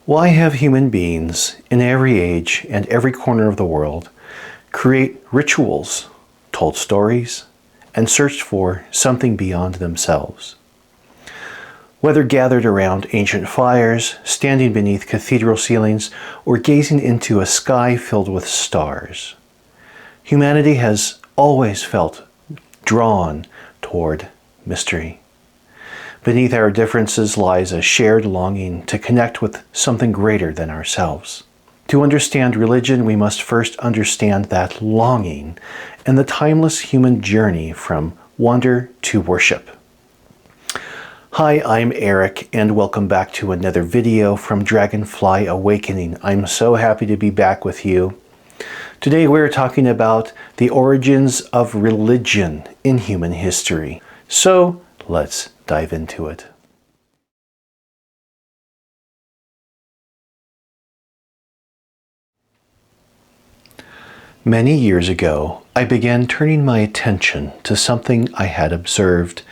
Why have human beings in every age and every corner of the world create rituals, told stories, and searched for something beyond themselves? Whether gathered around ancient fires, standing beneath cathedral ceilings, or gazing into a sky filled with stars, humanity has always felt drawn toward mystery. Beneath our differences lies a shared longing to connect with something greater than ourselves. To understand religion, we must first understand that longing and the timeless human journey from wonder to worship. Hi, I'm Eric, and welcome back to another video from Dragonfly Awakening. I'm so happy to be back with you. Today we're talking about the origins of religion in human history. So let's dive into it. Many years ago, I began turning my attention to something I had observed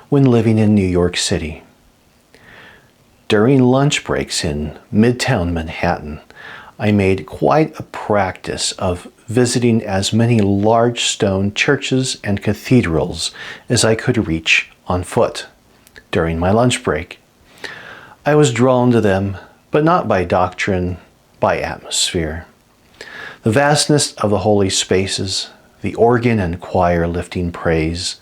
when living in New York City. During lunch breaks in Midtown Manhattan, I made quite a practice of visiting as many large stone churches and cathedrals as I could reach on foot during my lunch break. I was drawn to them, but not by doctrine, by atmosphere. The vastness of the holy spaces, the organ and choir lifting praise,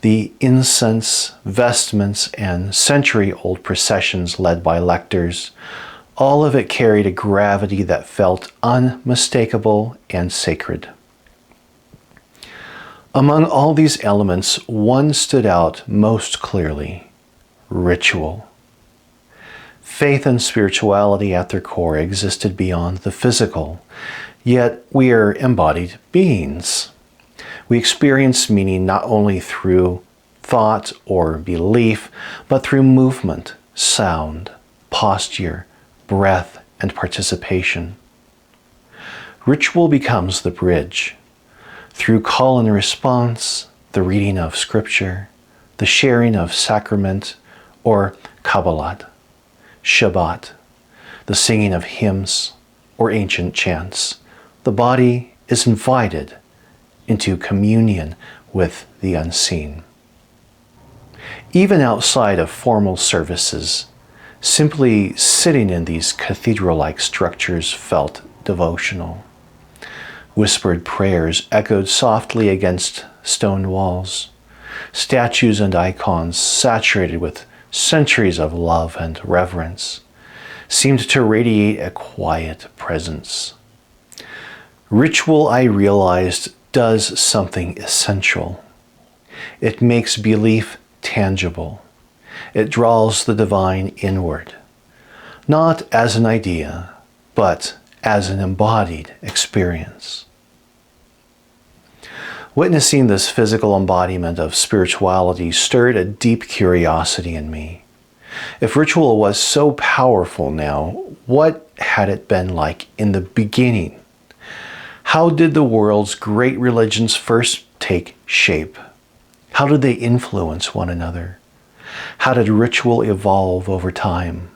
the incense, vestments, and century-old processions led by lectors, all of it carried a gravity that felt unmistakable and sacred. Among all these elements, one stood out most clearly: ritual. Faith and spirituality at their core existed beyond the physical, yet we are embodied beings. We experience meaning not only through thought or belief, but through movement, sound, posture, breath, and participation. Ritual becomes the bridge. Through call and response, the reading of scripture, the sharing of sacrament or Kabbalat, Shabbat, the singing of hymns or ancient chants, the body is invited into communion with the unseen. Even outside of formal services, simply sitting in these cathedral-like structures felt devotional. Whispered prayers echoed softly against stone walls. Statues and icons, saturated with centuries of love and reverence, seemed to radiate a quiet presence. Ritual, I realized, does something essential. It makes belief tangible. It draws the divine inward, not as an idea, but as an embodied experience. Witnessing this physical embodiment of spirituality stirred a deep curiosity in me. If ritual was so powerful now, what had it been like in the beginning? How did the world's great religions first take shape? How did they influence one another? How did ritual evolve over time?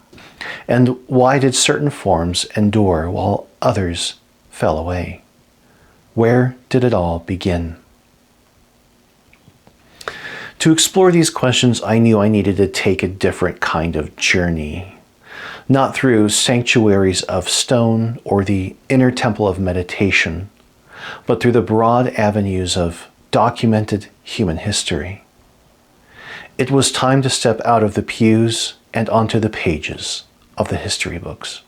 And why did certain forms endure while others fell away? Where did it all begin? To explore these questions, I knew I needed to take a different kind of journey. Not through sanctuaries of stone or the inner temple of meditation, but through the broad avenues of documented human history. It was time to step out of the pews and onto the pages of the history books.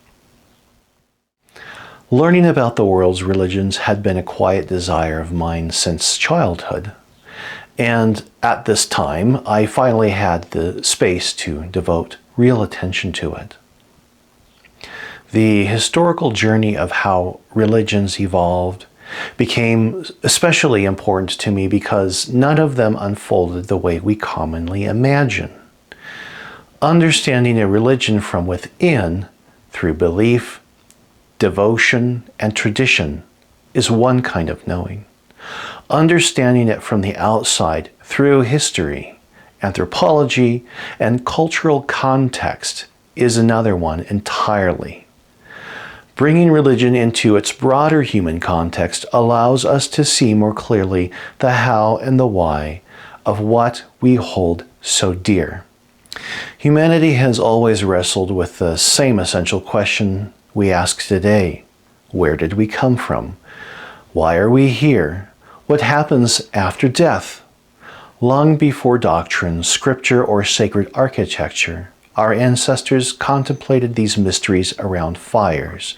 Learning about the world's religions had been a quiet desire of mine since childhood. And at this time, I finally had the space to devote real attention to it. The historical journey of how religions evolved became especially important to me because none of them unfolded the way we commonly imagine. Understanding a religion from within, through belief, devotion, and tradition, is one kind of knowing. Understanding it from the outside through history, anthropology, and cultural context is another one entirely. Bringing religion into its broader human context allows us to see more clearly the how and the why of what we hold so dear. Humanity has always wrestled with the same essential question we ask today. Where did we come from? Why are we here? What happens after death? Long before doctrine, scripture, or sacred architecture, our ancestors contemplated these mysteries around fires,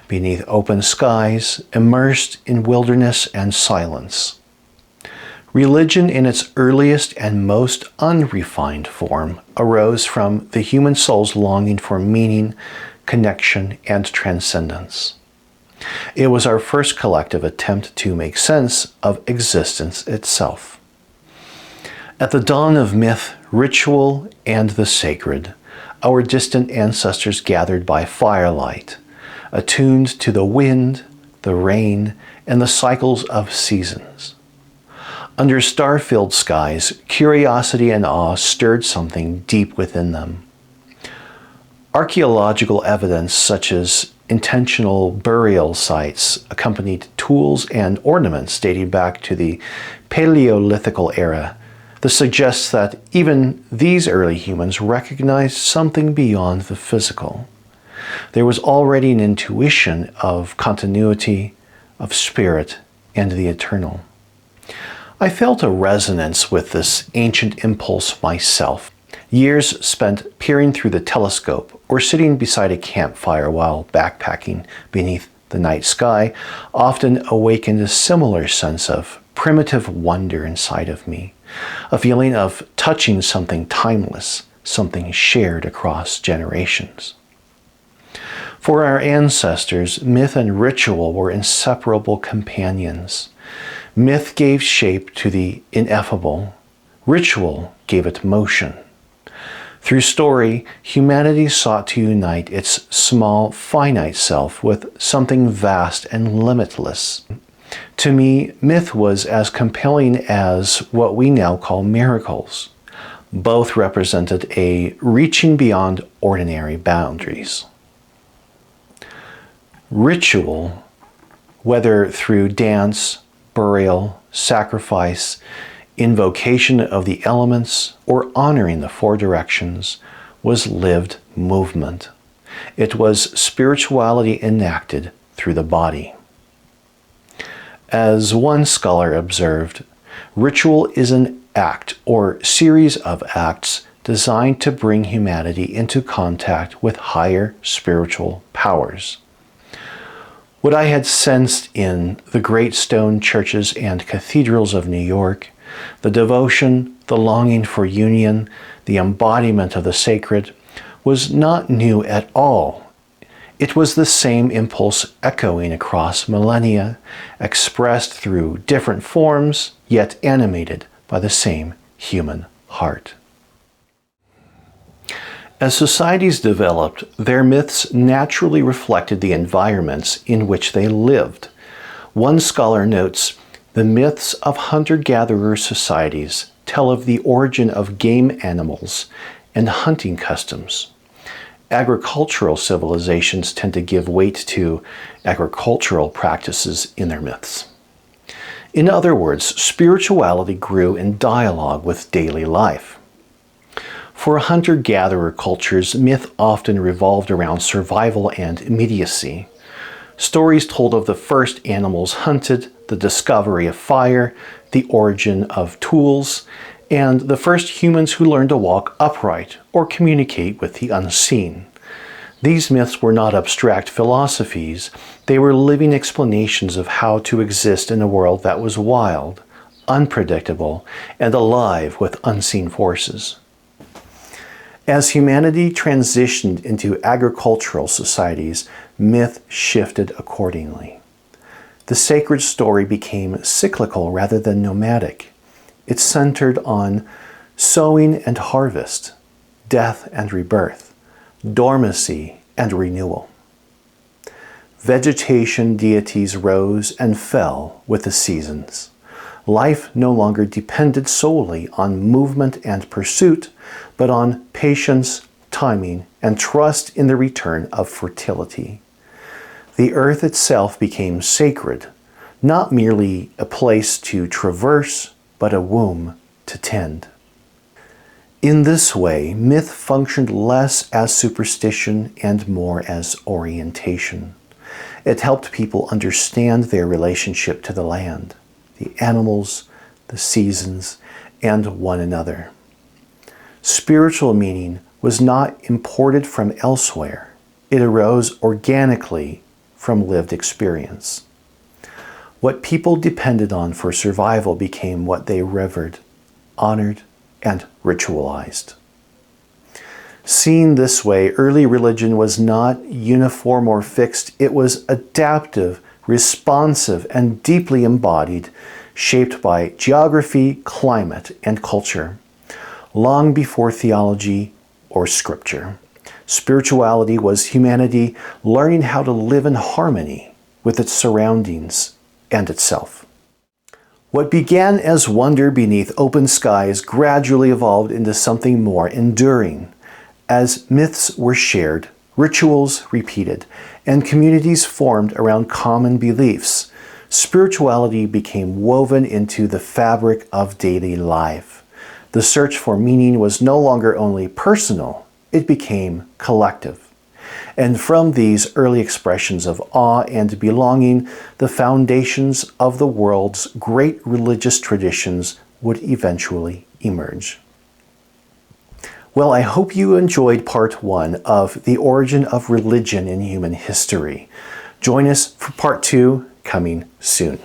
beneath open skies, immersed in wilderness and silence. Religion in its earliest and most unrefined form arose from the human soul's longing for meaning, connection, and transcendence. It was our first collective attempt to make sense of existence itself. At the dawn of myth, ritual, and the sacred, our distant ancestors gathered by firelight, attuned to the wind, the rain, and the cycles of seasons. Under star-filled skies, curiosity and awe stirred something deep within them. Archaeological evidence such as intentional burial sites accompanied tools and ornaments dating back to the Paleolithic era. This suggests that even these early humans recognized something beyond the physical. There was already an intuition of continuity, of spirit, and the eternal. I felt a resonance with this ancient impulse myself. Years spent peering through the telescope or sitting beside a campfire while backpacking beneath the night sky often awakened a similar sense of primitive wonder inside of me, a feeling of touching something timeless, something shared across generations. For our ancestors, myth and ritual were inseparable companions. Myth gave shape to the ineffable. Ritual gave it motion. Through story, humanity sought to unite its small, finite self with something vast and limitless. To me, myth was as compelling as what we now call miracles. Both represented a reaching beyond ordinary boundaries. Ritual, whether through dance, burial, sacrifice, invocation of the elements, or honoring the four directions, was lived movement. It was spirituality enacted through the body. As one scholar observed, ritual is an act or series of acts designed to bring humanity into contact with higher spiritual powers. What I had sensed in the great stone churches and cathedrals of New York, the devotion, the longing for union, the embodiment of the sacred, was not new at all. It was the same impulse echoing across millennia, expressed through different forms, yet animated by the same human heart. As societies developed, their myths naturally reflected the environments in which they lived. One scholar notes, the myths of hunter-gatherer societies tell of the origin of game animals and hunting customs. Agricultural civilizations tend to give weight to agricultural practices in their myths. In other words, spirituality grew in dialogue with daily life. For hunter-gatherer cultures, myth often revolved around survival and immediacy. Stories told of the first animals hunted, the discovery of fire, the origin of tools, and the first humans who learned to walk upright or communicate with the unseen. These myths were not abstract philosophies, they were living explanations of how to exist in a world that was wild, unpredictable, and alive with unseen forces. As humanity transitioned into agricultural societies, myth shifted accordingly. The sacred story became cyclical rather than nomadic. It centered on sowing and harvest, death and rebirth, dormancy and renewal. Vegetation deities rose and fell with the seasons. Life no longer depended solely on movement and pursuit, but on patience, timing, and trust in the return of fertility. The earth itself became sacred, not merely a place to traverse, but a womb to tend. In this way, myth functioned less as superstition and more as orientation. It helped people understand their relationship to the land, the animals, the seasons, and one another. Spiritual meaning was not imported from elsewhere. It arose organically from lived experience. What people depended on for survival became what they revered, honored, and ritualized. Seen this way, early religion was not uniform or fixed. It was adaptive, responsive, and deeply embodied, shaped by geography, climate, and culture. Long before theology or scripture, spirituality was humanity learning how to live in harmony with its surroundings and itself. What began as wonder beneath open skies gradually evolved into something more enduring. As myths were shared, rituals repeated, and communities formed around common beliefs, spirituality became woven into the fabric of daily life. The search for meaning was no longer only personal, it became collective. And from these early expressions of awe and belonging, the foundations of the world's great religious traditions would eventually emerge. Well, I hope you enjoyed part 1 of The Origin of Religion in Human History. Join us for part 2 coming soon.